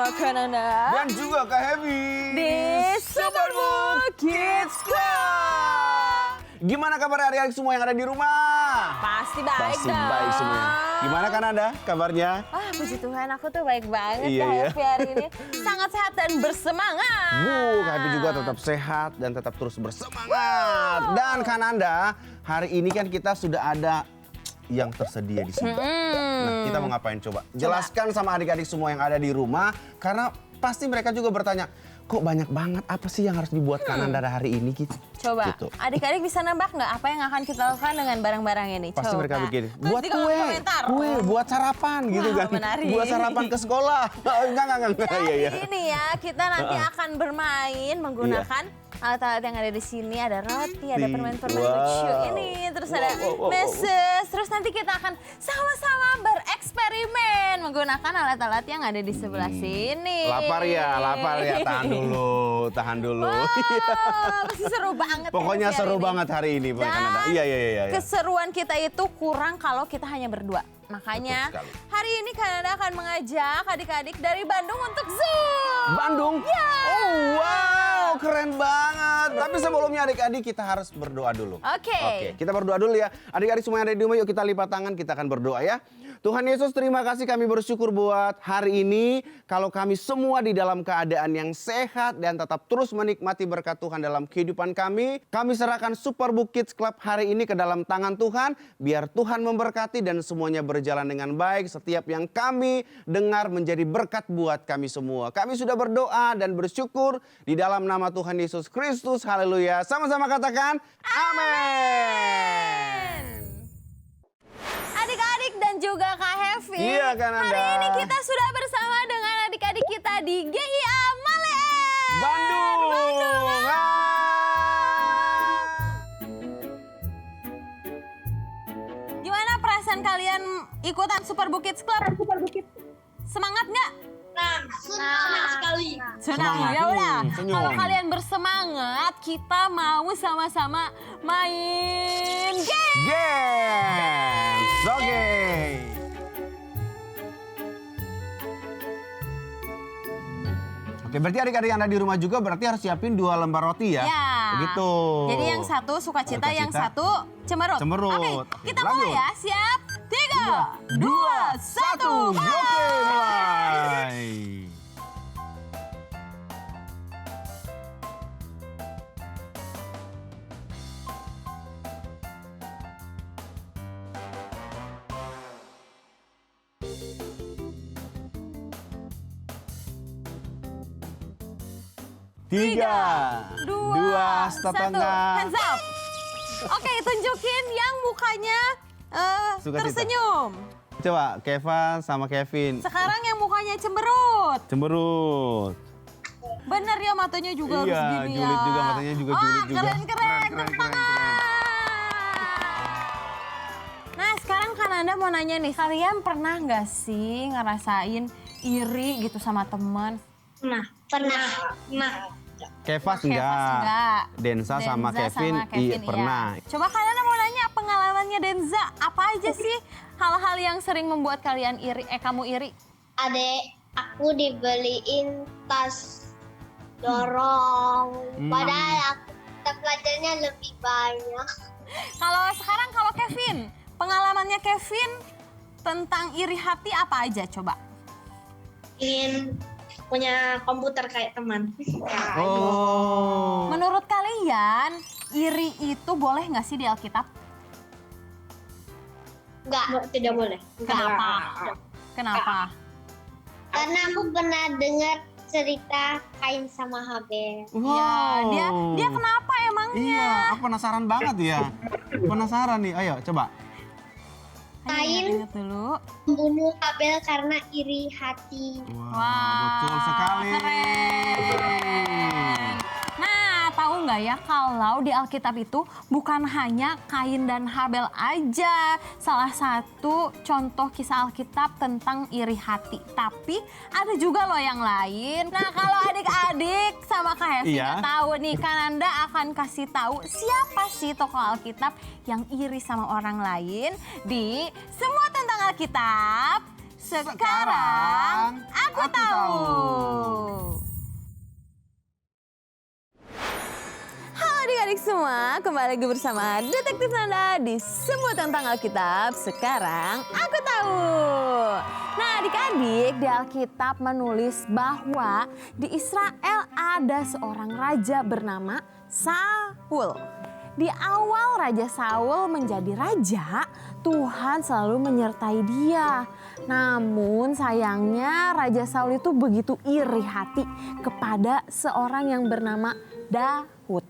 bersama Kananda dan juga Kak Heavy di Superbook Kids Club. Gimana kabar adik-adik semua yang ada di rumah? Pasti baik Pasti dong. baik semuanya. Gimana Kananda kabarnya? Wah, puji Tuhan aku tuh baik banget Iya, Kak iya. Heavy hari ini. Sangat sehat dan bersemangat. Kak Heavy juga tetap sehat dan tetap terus bersemangat. Dan Kananda, hari ini kan kita sudah ada yang tersedia di sini. Nah, kita mau ngapain coba? Jelaskan sama adik-adik semua yang ada di rumah, karena pasti mereka juga bertanya, kok banyak banget apa sih yang harus dibuat Kananda hari ini gitu? Coba, Gitu. adik-adik bisa nebak nggak apa yang akan kita lakukan dengan barang-barang ini? Pasti Coba. mereka bikin, Tulis buat di kolom komentar. kue, buat sarapan gitu Wah, kan. menarik. Buat sarapan ke sekolah. Enggak. Jadi Iya. ini ya, kita nanti akan bermain menggunakan alat-alat yang ada di sini. Ada roti, ada permen-permen Wow. lucu ini, terus ada Wow. meses. Terus nanti kita akan sama-sama bereksperimen menggunakan alat-alat yang ada di sebelah sini. Lapar ya. Tahan dulu. Wow, pasti seru banget. Pokoknya ya, seru hari ini. banget hari ini Pak Dan Kananda. Iya. keseruan kita itu kurang kalau kita hanya berdua. Makanya Betul sekali. hari ini Kananda akan mengajak adik-adik dari Bandung untuk Zoom. Bandung? Ya. Oh wow, keren banget. Tapi sebelumnya adik-adik kita harus berdoa dulu. Oke. Kita berdoa dulu ya. Adik-adik semua yang ada di rumah, yuk kita lipat tangan, kita akan berdoa ya. Tuhan Yesus, terima kasih, kami bersyukur buat hari ini. Kalau kami semua di dalam keadaan yang sehat dan tetap terus menikmati berkat Tuhan dalam kehidupan kami. Kami serahkan Superbook Kids Club hari ini ke dalam tangan Tuhan. Biar Tuhan memberkati dan semuanya berjalan dengan baik. Setiap yang kami dengar menjadi berkat buat kami semua. Kami sudah berdoa dan bersyukur di dalam nama Tuhan Yesus Kristus. Haleluya. Sama-sama katakan amin. Adik-adik dan juga Kak Heavy. Iya, Kananda. Hari ini kita sudah bersama dengan adik-adik kita di GIA Malees. Bandung. Gimana perasaan kalian ikutan Superbook Kids Club? Semangat nggak? Senang sekali. Senang. Semangat. Ya udah. Senyum. Kalau kalian bersemangat, kita mau sama-sama main game. Games. Oke. Oke, berarti adik-adik yang ada di rumah juga berarti harus siapin 2 lembar roti ya? Ya. Begitu. Jadi yang satu sukacita, yang Sukacita. satu cemerut. Cemerut. Oke, kita Lanjut. mulai ya. Siap? 3, 2, 1. Oke, mulai. Tiga, dua setengah. Hands up. Oke, tunjukin yang mukanya Sukacita. tersenyum. Coba Keva sama Kevin. Sekarang yang mukanya cemberut. Cemberut. Bener ya, matanya juga harus Iya, gini ya. julid juga, matanya juga julid juga. Keren. Keren. Nah, sekarang Kananda mau nanya nih, kalian pernah nggak sih ngerasain iri gitu sama teman? Pernah. Kevas Kevas enggak. Densa sama Kevin, iya pernah. Coba kalian mau nanya pengalamannya Denza, apa aja sih hal-hal yang sering membuat kalian iri, kamu iri? Adek, aku dibeliin tas dorong. Padahal aku kita belajarnya lebih banyak. Kalau Kevin, pengalamannya Kevin tentang iri hati apa aja coba? Ingin punya komputer kayak teman. Oh. Menurut kalian, iri itu boleh nggak sih di Alkitab? Enggak, Tidak boleh. Kenapa? karena aku pernah dengar cerita Kain sama Habel. Ya, dia kenapa emangnya? Iya, aku penasaran banget ya. Penasaran nih, ayo coba. Kain Ingat dulu. membunuh Habel karena iri hati. Wah, betul sekali. Keren. Nah, tahu nggak ya kalau di Alkitab itu bukan hanya Kain dan Habel aja. Salah satu contoh kisah Alkitab tentang iri hati. Tapi ada juga loh yang lain. Nah, kalau adik-adik sama Kak Hevi Iya. nggak tahu nih, Kananda akan kasih tahu siapa sih tokoh Alkitab yang iri sama orang lain di Semua Tentang Alkitab. Sekarang Aku tahu. Halo adik-adik semua, kembali lagi bersama Detektif Nanda di Semua Tentang Alkitab. Sekarang aku tahu. Nah adik-adik, di Alkitab menulis bahwa di Israel ada seorang raja bernama Saul. Di awal Raja Saul menjadi raja, Tuhan selalu menyertai dia. Namun sayangnya Raja Saul itu begitu iri hati kepada seorang yang bernama Daud.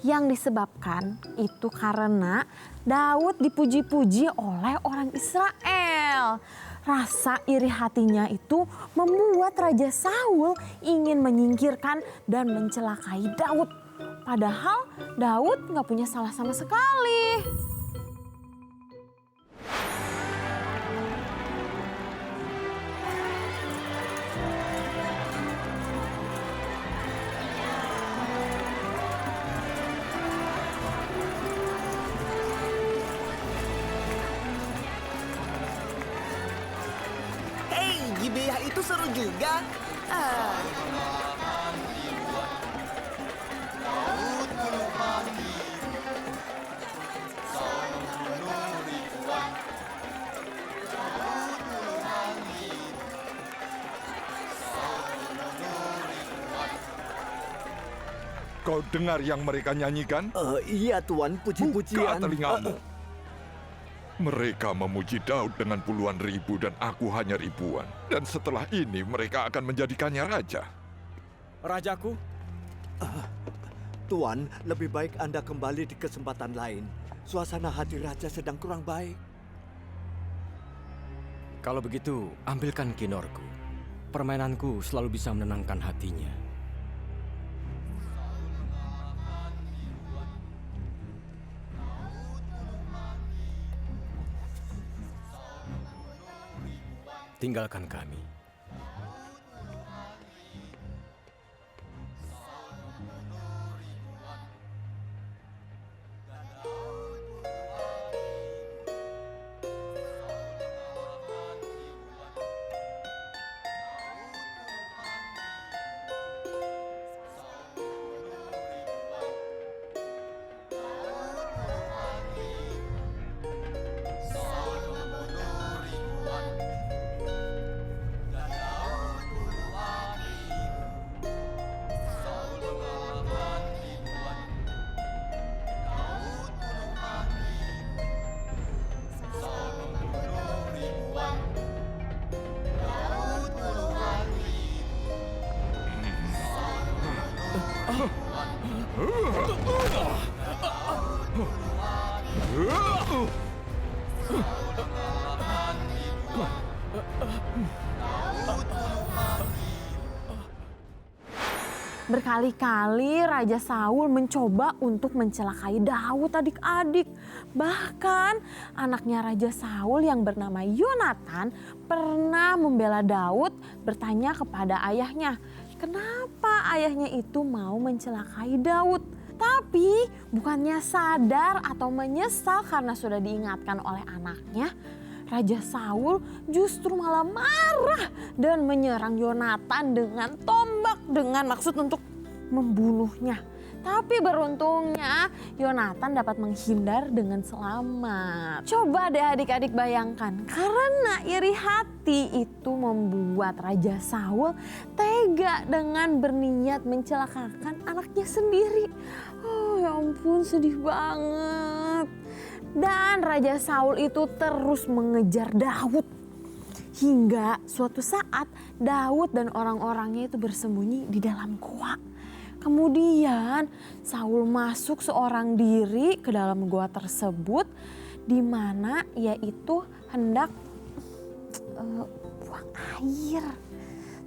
Yang disebabkan itu karena Daud dipuji-puji oleh orang Israel. Rasa iri hatinya itu membuat Raja Saul ingin menyingkirkan dan mencelakai Daud. Padahal Daud gak punya salah sama sekali. Hei, Gibeah itu seru juga. Kau dengar yang mereka nyanyikan? Iya Tuan, Buka puji-pujian. telingamu. Mereka memuji Daud dengan puluhan ribu dan aku hanya ribuan. Dan setelah ini mereka akan menjadikannya raja. Rajaku, Tuan, lebih baik Anda kembali di kesempatan lain. Suasana hati Raja sedang kurang baik. kalau begitu ambilkan kinorku. Permainanku selalu bisa menenangkan hatinya. Tinggalkan kami. Berkali-kali Raja Saul mencoba untuk mencelakai Daud adik-adik. Bahkan anaknya Raja Saul yang bernama Yonatan pernah membela Daud, bertanya kepada ayahnya, kenapa ayahnya itu mau mencelakai Daud. Tapi bukannya sadar atau menyesal karena sudah diingatkan oleh anaknya, Raja Saul justru malah marah dan menyerang Yonatan dengan tombak dengan maksud untuk membunuhnya. Tapi beruntungnya Yonatan dapat menghindar dengan selamat. Coba deh adik-adik bayangkan, karena iri hati itu membuat Raja Saul tega dengan berniat mencelakakan anaknya sendiri. Oh ya ampun, sedih banget. Dan Raja Saul itu terus mengejar Daud. Hingga suatu saat Daud dan orang-orangnya itu bersembunyi di dalam gua. Kemudian Saul masuk seorang diri ke dalam gua tersebut, di mana ia itu hendak buang air.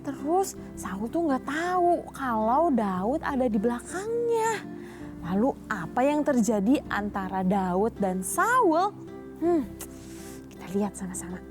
Terus Saul tuh nggak tahu kalau Daud ada di belakangnya. Lalu apa yang terjadi antara Daud dan Saul? Kita lihat sama-sama.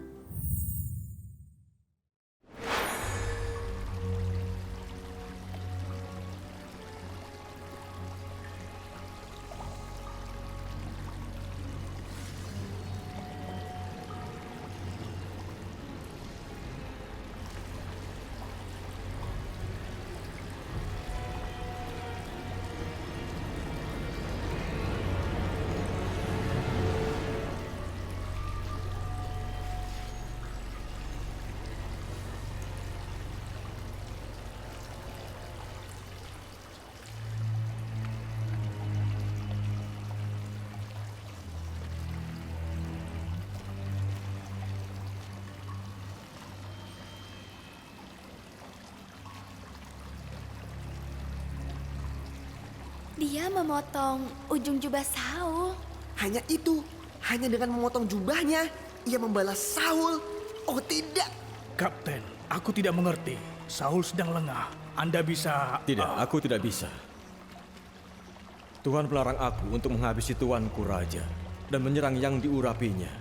Dia memotong ujung jubah Saul. Hanya itu, hanya dengan memotong jubahnya, ia membalas Saul. Oh tidak. Kapten, aku tidak mengerti. Saul sedang lengah. Anda bisa... Tidak, aku tidak bisa. Tuhan melarang aku untuk menghabisi tuanku raja dan menyerang yang diurapinya.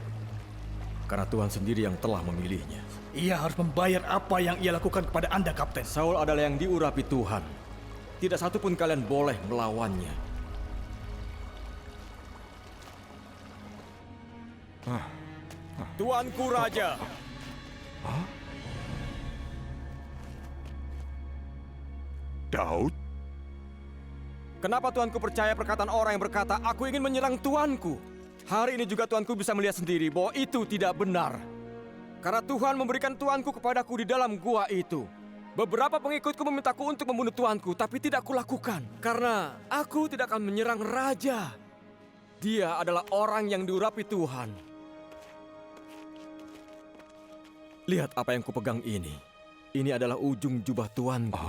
Karena Tuhan sendiri yang telah memilihnya. Ia harus membayar apa yang ia lakukan kepada Anda, Kapten. Saul adalah yang diurapi Tuhan. Tidak satu pun kalian boleh melawannya. Tuanku raja. Daud? Kenapa tuanku percaya perkataan orang yang berkata, aku ingin menyerang tuanku? Hari ini juga tuanku bisa melihat sendiri bahwa itu tidak benar. Karena Tuhan memberikan tuanku kepadaku di dalam gua itu. Beberapa pengikutku memintaku untuk membunuh tuanku, tapi tidak kulakukan. Karena aku tidak akan menyerang raja. Dia adalah orang yang diurapi Tuhan. Lihat apa yang kupegang ini. Ini adalah ujung jubah tuanku.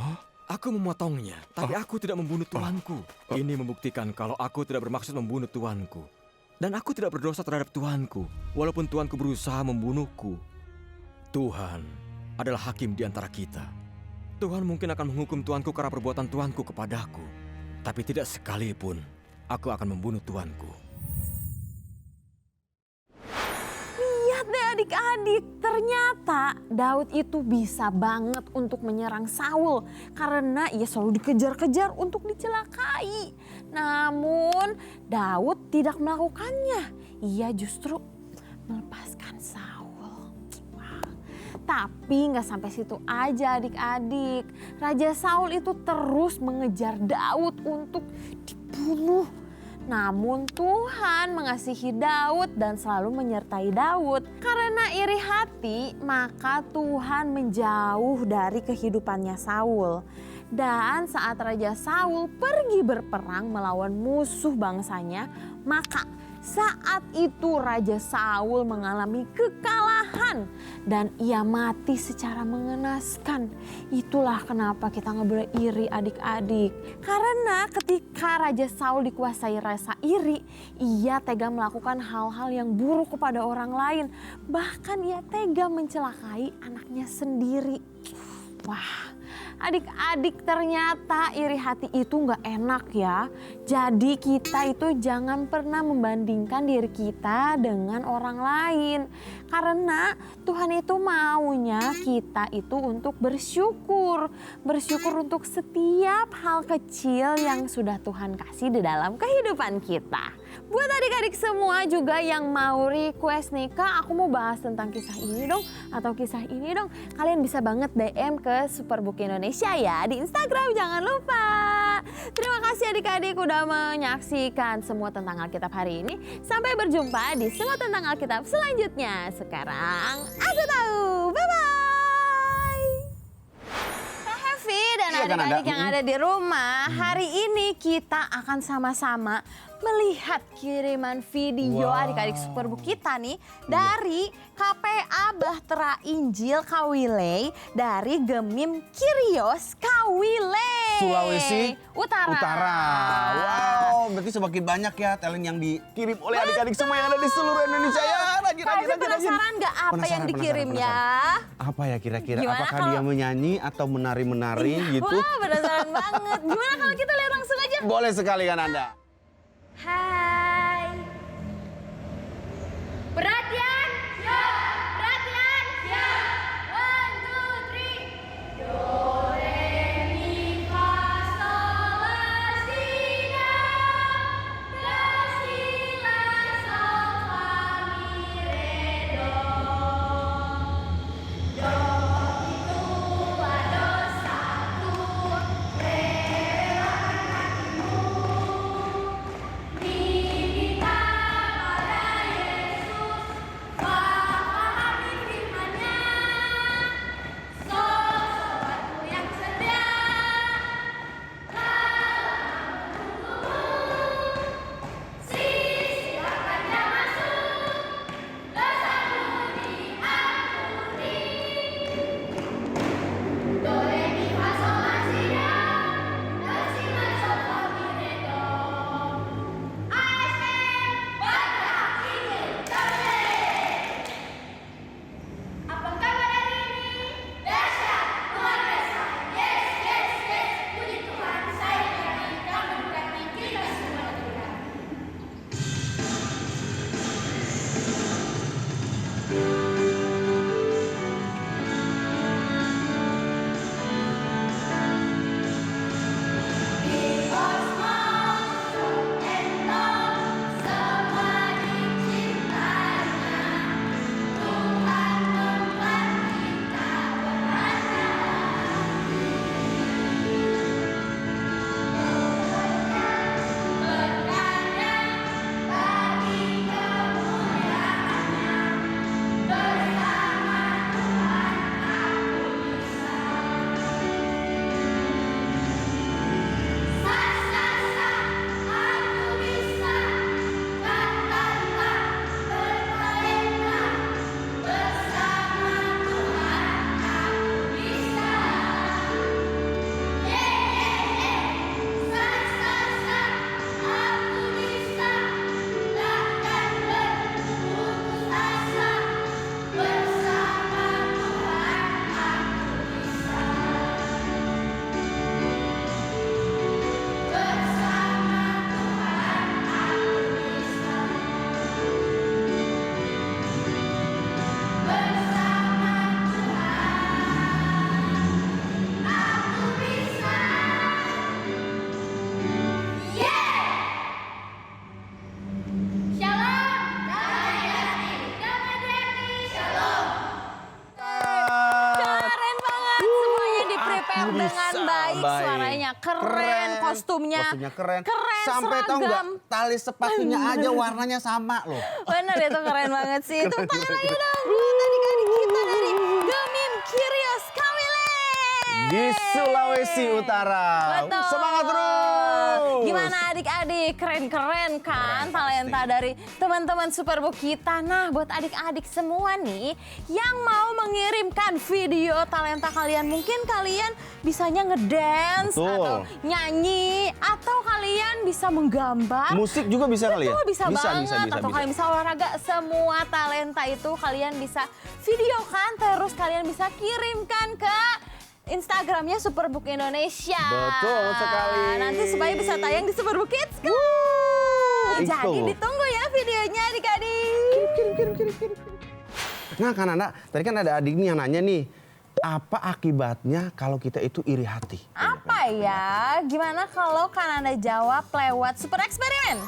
Aku memotongnya, tapi aku tidak membunuh tuanku. Ini membuktikan kalau aku tidak bermaksud membunuh tuanku. Dan aku tidak berdosa terhadap tuanku, walaupun tuanku berusaha membunuhku. Tuhan adalah hakim di antara kita. Tuhan mungkin akan menghukum tuanku karena perbuatan tuanku kepadaku. Tapi tidak sekalipun aku akan membunuh tuanku. Lihat deh adik-adik, ternyata Daud itu bisa banget untuk menyerang Saul karena ia selalu dikejar-kejar untuk dicelakai. Namun Daud tidak melakukannya, ia justru melepaskan Saul. Wah. Tapi nggak sampai situ aja adik-adik, Raja Saul itu terus mengejar Daud untuk dibunuh. Namun Tuhan mengasihi Daud dan selalu menyertai Daud. Karena iri hati, maka Tuhan menjauh dari kehidupannya Saul. Dan saat Raja Saul pergi berperang melawan musuh bangsanya, maka saat itu Raja Saul mengalami kekalahan dan ia mati secara mengenaskan. Itulah kenapa kita nggak boleh iri adik-adik. Karena ketika Raja Saul dikuasai rasa iri, ia tega melakukan hal-hal yang buruk kepada orang lain. Bahkan ia tega mencelakai anaknya sendiri. Wah, adik-adik ternyata iri hati itu nggak enak ya. Jadi kita itu jangan pernah membandingkan diri kita dengan orang lain. Karena Tuhan itu maunya kita itu untuk bersyukur. Bersyukur untuk setiap hal kecil yang sudah Tuhan kasih di dalam kehidupan kita. Buat adik-adik semua juga yang mau request nih, Kak aku mau bahas tentang kisah ini dong atau kisah ini dong. Kalian bisa banget DM ke Superbook Indonesia ya di Instagram, jangan lupa. Terima kasih adik-adik udah menyaksikan semua tentang Alkitab hari ini. Sampai berjumpa di semua tentang Alkitab selanjutnya. Sekarang aku tahu, bye-bye. Kak Hevi dan adik-adik yang ada di rumah, hari ini kita akan sama-sama melihat kiriman video adik-adik Superbook kita nih dari KPA Bahtera Injil Kawilei dari Gemim Kyrios Kawilei Sulawesi Utara. Wow, berarti semakin banyak ya talent yang dikirim oleh adik-adik semua yang ada di seluruh Indonesia ya. Rajin. Penasaran nggak apa yang dikirim ya? Apa ya kira-kira? Gimana Apakah kalau- dia menyanyi atau menari-menari gitu? Wah, penasaran banget. Gimana kalau kita lihat langsung aja? Boleh sekali kan Anda? Hai. Perhatian, ya. Perhatian, ya. 1, 2, 3. Do, re, mi, fa, sol, la, si, do. Do, si, la, sol, fa, mi, re, do. Do itu la, do, 1. Re, la, hatimu. Mi, baik. suaranya keren, kostumnya keren. keren, Sampai tahu nggak, seragam. tali sepatunya aja warnanya sama loh. Bener itu keren banget sih. Tepuk tangan lagi dong buat adik-adik kita dari Gemim Curious Kawile. Di Sulawesi Utara. Betul. Semangat terus. Gimana adik-adik? Keren-keren kan talenta dari teman-teman Superbook kita. Nah, buat adik-adik semua nih yang mau mengirimkan video talenta kalian, mungkin kalian bisanya ngedance Betul. atau nyanyi atau kalian bisa menggambar. Musik juga bisa kali ya? Betul, bisa banget. Atau kalian bisa olahraga, semua talenta itu kalian bisa videokan, terus kalian bisa kirimkan ke Instagramnya Superbook Indonesia. Betul sekali. Nanti supaya bisa tayang di Superbook Kids Club. Jadi ditunggu ya videonya adik-adik. Kirim. Nah kan anak, tadi kan ada adik nih yang nanya nih, apa akibatnya kalau kita itu iri hati? Apa ya? Gimana kalau kan Anda jawab lewat super eksperimen?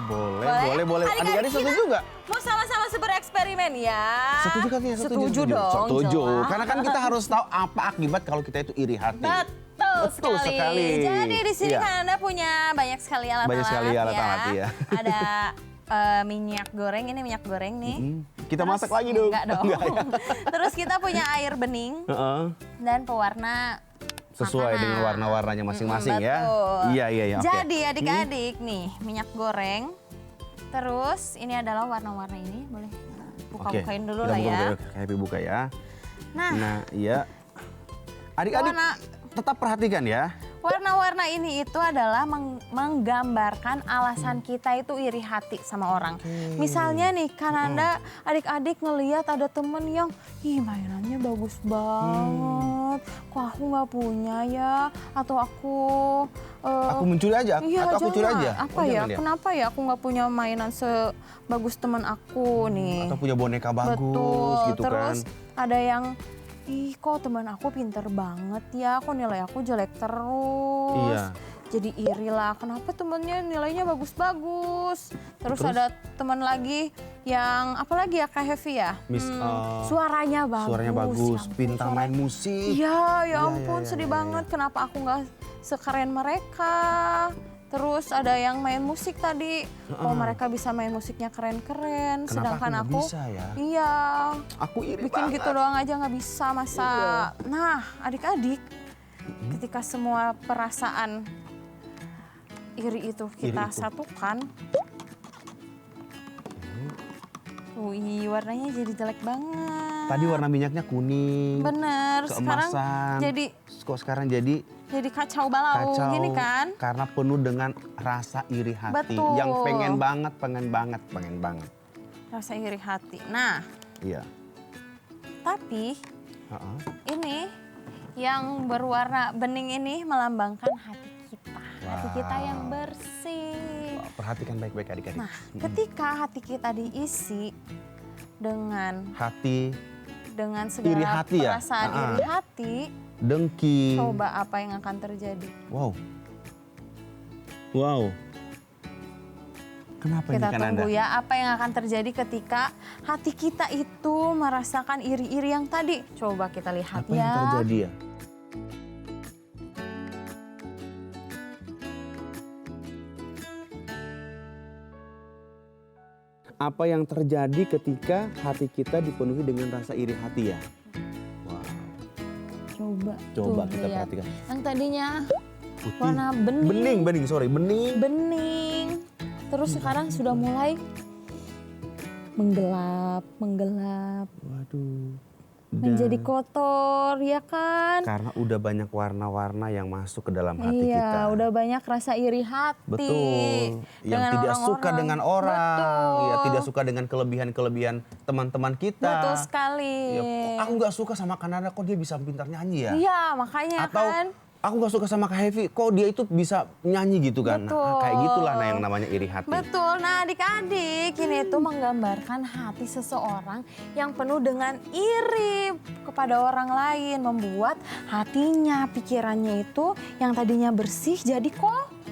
Boleh. Adik-adik setuju juga? Mau sama-sama super eksperimen ya? Setuju katanya, Setuju dong. Setuju. jelas. Karena kan kita harus tahu apa akibat kalau kita itu iri hati. Betul sekali. Jadi di sini Iya. kan Anda punya banyak sekali alat-alat. Banyak sekali alat-alat, ya. Ada minyak goreng, ini minyak goreng nih. Kita Terus- masak lagi dong. Enggak dong. Enggak ya? Terus kita punya air bening Heeh. dan pewarna Sesuai makanan. dengan warna-warnanya masing-masing ya. Betul. Iya. Oke. Jadi adik-adik nih minyak goreng. Terus ini adalah warna-warna ini. Boleh buka-bukain dulu kita lah ya. Happy buka ya. Nah, Nah, iya. Adik-adik tetap perhatikan ya. warna-warna ini itu adalah menggambarkan alasan kita itu iri hati sama orang. Misalnya nih kan Anda adik-adik ngelihat ada temen yang ih mainannya bagus banget. Kok aku nggak punya ya? Atau aku Aku mencuri aja, iya, atau aku curi jangan. aja. Apa Oh, ya? jangan ya? Kenapa ya aku nggak punya mainan sebagus teman aku nih? Atau punya boneka bagus Betul. gitu Terus kan. ada yang ih kok teman aku pinter banget ya, kok nilai aku jelek terus. Iya. Jadi iri lah, kenapa temennya nilainya bagus-bagus. Terus ada teman lagi yang apa lagi ya Kak Hevi ya? Suaranya bagus. Suaranya bagus, Ya ampun, pintar main musik. Iya, ya Iya, ampun iya, sedih iya, banget. Kenapa aku nggak sekeren mereka? Terus ada yang main musik tadi. Oh mereka bisa main musiknya keren-keren. Kenapa Sedangkan aku aku, nggak bisa ya? iya, Aku iri bikin banget. gitu doang aja nggak bisa masa. Nah adik-adik, ketika semua perasaan iri itu kita itu. satukan. Wih, warnanya jadi jelek banget. Tadi warna minyaknya kuning. Bener, sekarang keemasan. jadi Kok sekarang jadi kacau balau kacau gini kan. karena penuh dengan rasa iri hati. Betul. Yang pengen banget. Rasa iri hati. Nah, Iya. tapi Heeh. ini yang berwarna bening ini melambangkan hati kita. Hati kita yang bersih. Perhatikan baik-baik adik-adik. Nah, ketika hati kita diisi dengan Hati, segala iri hati ya? perasaan iri hati, dengki. coba apa yang akan terjadi? Wow. Kenapa Kita ini kan tunggu Anda? ya apa yang akan terjadi ketika hati kita itu merasakan iri-iri yang tadi. Coba kita lihat Apa yang ya. terjadi ya? Apa yang terjadi ketika hati kita dipenuhi dengan rasa iri hati ya? Coba Coba tuh kita lihat. perhatikan. Yang tadinya Putih. warna bening. Bening. Terus sekarang sudah mulai menggelap. Waduh. Menjadi kotor ya kan? Karena udah banyak warna-warna yang masuk ke dalam hati kita. Iya, udah banyak rasa iri hati. Betul. Yang dengan tidak suka orang-orang. dengan orang, Betul. ya tidak suka dengan kelebihan-kelebihan teman-teman kita. Betul sekali. Ya, aku nggak suka sama Kanada, kok dia bisa pintar nyanyi ya? Iya, makanya Atau kan. aku nggak suka sama Kak Hevi, kok dia itu bisa nyanyi gitu kan? Betul. Nah, kayak gitulah yang namanya iri hati. Betul. Nah, adik-adik, ini tuh menggambarkan hati seseorang yang penuh dengan iri kepada orang lain, membuat hatinya, pikirannya itu yang tadinya bersih jadi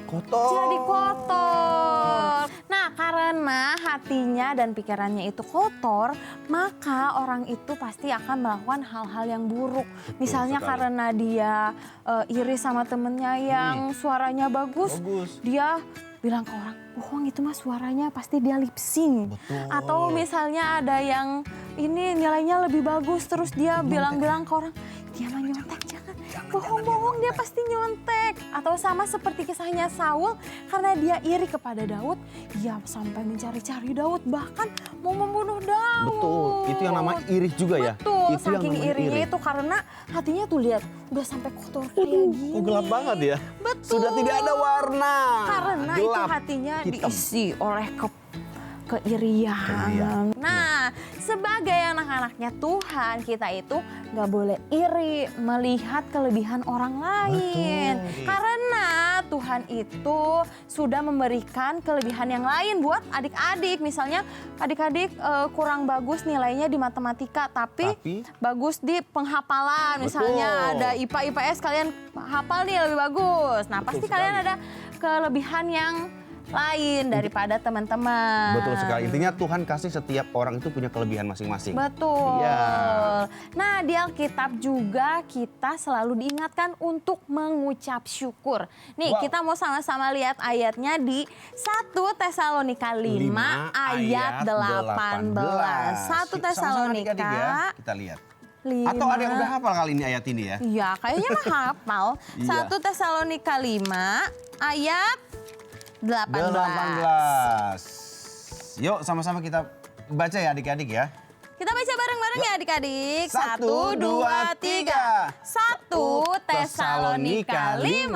Kotor. Jadi kotor. Nah, karena hatinya dan pikirannya itu kotor, maka orang itu pasti akan melakukan hal-hal yang buruk. Misalnya sekali. karena dia iri sama temennya yang suaranya bagus, dia bilang ke orang, bohong itu mah suaranya pasti dia lip sync. Betul. Atau misalnya ada yang ini nilainya lebih bagus, terus dia bilang-bilang ke orang, dia mah nyontek, jangan. Bohong-bohong dia pasti nyontek. Atau sama seperti kisahnya Saul, karena dia iri kepada Daud, dia sampai mencari-cari Daud, bahkan mau membunuh Daud. Betul, itu yang namanya iri juga ya. Betul, Itu yang saking namanya irinya iri. itu karena hatinya tuh lihat udah sampai kotor kayak gini. Kok gelap banget ya? Betul. Sudah tidak ada warna. Karena itu Gelap, hatinya hitam. diisi oleh keirian. Nah, sebagai anak-anaknya Tuhan, kita itu nggak boleh iri melihat kelebihan orang lain. Betul. Karena Tuhan itu sudah memberikan kelebihan yang lain buat adik-adik. Misalnya adik-adik kurang bagus nilainya di matematika, tapi bagus di penghafalan. Misalnya Betul. ada IPA, IPS, kalian hafal nih lebih bagus. Nah, pasti kalian ada kelebihan yang lain daripada teman-teman. Betul sekali. Intinya Tuhan kasih setiap orang itu punya kelebihan masing-masing. Betul. Iya. Nah, di Alkitab juga kita selalu diingatkan untuk mengucap syukur. Nih, kita mau sama-sama lihat ayatnya di 1 Tesalonika 5 ayat 18. 1 Tesalonika. Ya, kita lihat. 5. Atau ada yang udah hafal kali ini ayat ini ya? Iya, kayaknya mah hafal. 1 Tesalonika 5 ayat 18. Yuk sama-sama kita baca ya adik-adik ya. Kita baca bareng-bareng ya adik-adik. 1, 2, 3. 1 Tesalonika 5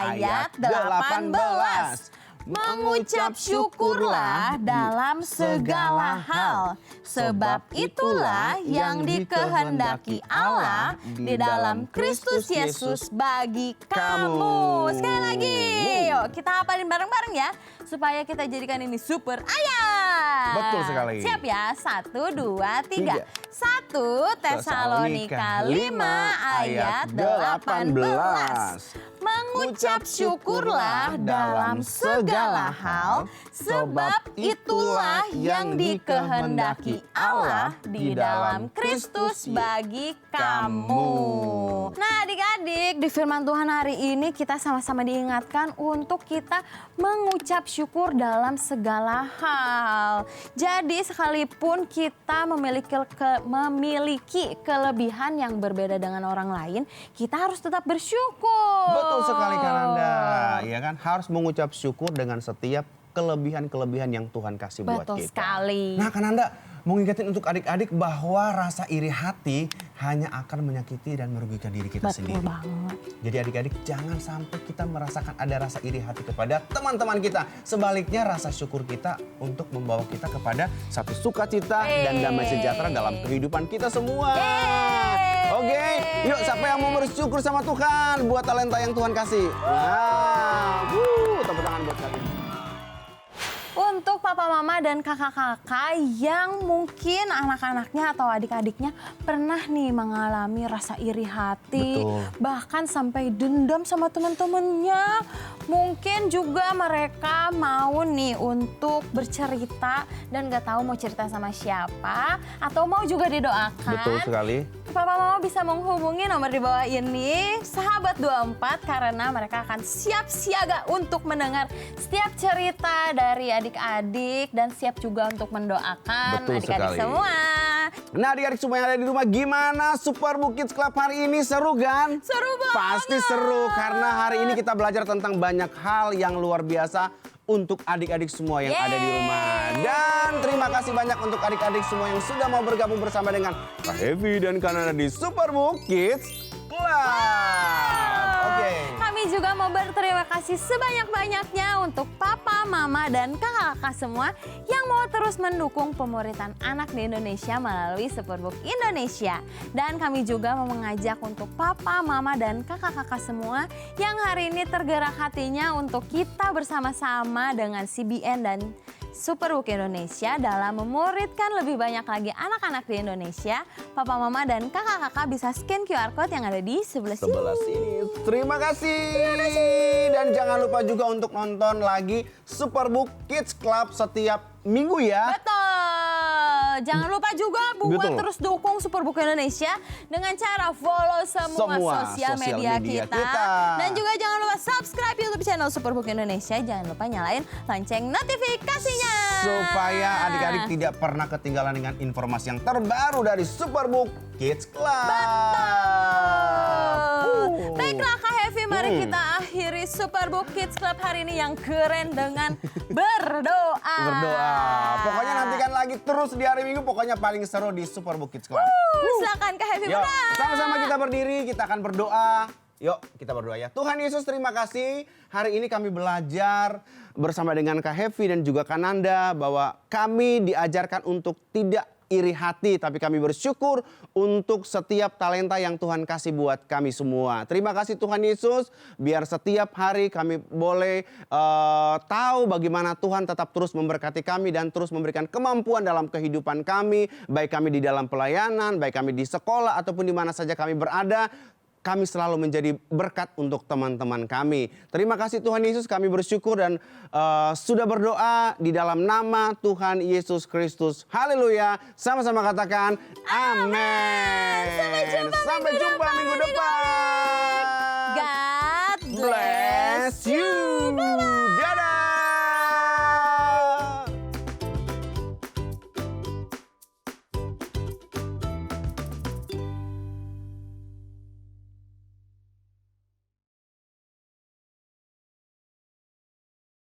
ayat 18. Mengucap syukurlah dalam segala hal, sebab itulah yang dikehendaki Allah di dalam Kristus Yesus bagi kamu. Sekali lagi, yuk kita hafalin bareng-bareng ya, supaya kita jadikan ini super ayat. Betul sekali. Siap ya, 1, 2, 3. 1 Tesalonika 5 ayat 18. Mengucap syukurlah dalam segala hal, sebab itulah yang dikehendaki Allah di dalam Kristus bagi kamu. Nah adik-adik, di firman Tuhan hari ini kita sama-sama diingatkan untuk kita mengucap syukur dalam segala hal. Jadi sekalipun kita memiliki kelebihan yang berbeda dengan orang lain, kita harus tetap bersyukur. Betul sekali Kananda, ya kan? Harus mengucap syukur dengan setiap kelebihan-kelebihan yang Tuhan kasih buat kita. Betul sekali. Nah Kananda, mau ngingetin untuk adik-adik bahwa rasa iri hati hanya akan menyakiti dan merugikan diri kita sendiri. Betul banget. Jadi adik-adik jangan sampai kita merasakan ada rasa iri hati kepada teman-teman kita. Sebaliknya rasa syukur kita untuk membawa kita kepada satu sukacita dan damai sejahtera dalam kehidupan kita semua. Oke, yuk siapa yang mau bersyukur sama Tuhan buat talenta yang Tuhan kasih? Nah, tepuk tangan buat kalian. Untuk papa mama dan kakak-kakak yang mungkin anak-anaknya atau adik-adiknya pernah nih mengalami rasa iri hati. Betul. Bahkan sampai dendam sama teman-temannya. Mungkin juga mereka mau nih untuk bercerita dan gak tahu mau cerita sama siapa. Atau mau juga didoakan. Betul sekali. Papa mama bisa menghubungi nomor di bawah ini, Sahabat 24, karena mereka akan siap siaga untuk mendengar setiap cerita dari adik-adik dan siap juga untuk mendoakan adik-adik semua. Nah adik-adik semua yang ada di rumah, gimana Super Book Kids Club hari ini? Seru kan? Seru banget. Pasti seru karena hari ini kita belajar tentang banyak hal yang luar biasa untuk adik-adik semua yang ada di rumah. Dan terima kasih banyak untuk adik-adik semua yang sudah mau bergabung bersama dengan Kak Hevi dan Kananda di Super Book Kids Club. Oke. Kami juga mau berterima kasih sebanyak-banyaknya untuk papa, mama, dan kakak-kakak semua yang mau terus mendukung pemuritan anak di Indonesia melalui Superbook Indonesia. Dan kami juga mau mengajak untuk papa, mama, dan kakak-kakak semua yang hari ini tergerak hatinya untuk kita bersama-sama dengan CBN dan Superbook Indonesia dalam memuridkan lebih banyak lagi anak-anak di Indonesia, papa mama dan kakak-kakak bisa scan QR Code yang ada di sebelah sini. Terima kasih. Dan jangan lupa juga untuk nonton lagi Superbook Kids Club setiap minggu ya. Betul. Jangan lupa juga buat Betul. terus dukung Superbook Indonesia dengan cara follow semua sosial media kita. Dan juga jangan lupa subscribe YouTube channel Superbook Indonesia. Jangan lupa nyalain lonceng notifikasinya. Supaya adik-adik tidak pernah ketinggalan dengan informasi yang terbaru dari Superbook Kids Club. Baiklah Kak Hevi, mari kita akhiri Superbook Kids Club hari ini yang keren dengan berdoa. Berdoa. Pokoknya nantikan lagi terus di hari Minggu, pokoknya paling seru di Superbook Kids Club. Silakan Kak Hevi Yuk, berdoa. sama-sama kita berdiri, kita akan berdoa. Yuk, kita berdoa ya. Tuhan Yesus, terima kasih. Hari ini kami belajar bersama dengan Kak Hevi dan juga Kak Nanda bahwa kami diajarkan untuk tidak iri hati, tapi kami bersyukur untuk setiap talenta yang Tuhan kasih buat kami semua. Terima kasih Tuhan Yesus, biar setiap hari kami boleh tahu bagaimana Tuhan tetap terus memberkati kami dan terus memberikan kemampuan dalam kehidupan kami, baik kami di dalam pelayanan, baik kami di sekolah ataupun di mana saja kami berada. Kami selalu menjadi berkat untuk teman-teman kami. Terima kasih Tuhan Yesus, kami bersyukur dan sudah berdoa di dalam nama Tuhan Yesus Kristus. Haleluya. Sama-sama katakan amin. Sampai jumpa minggu depan. God Bless you.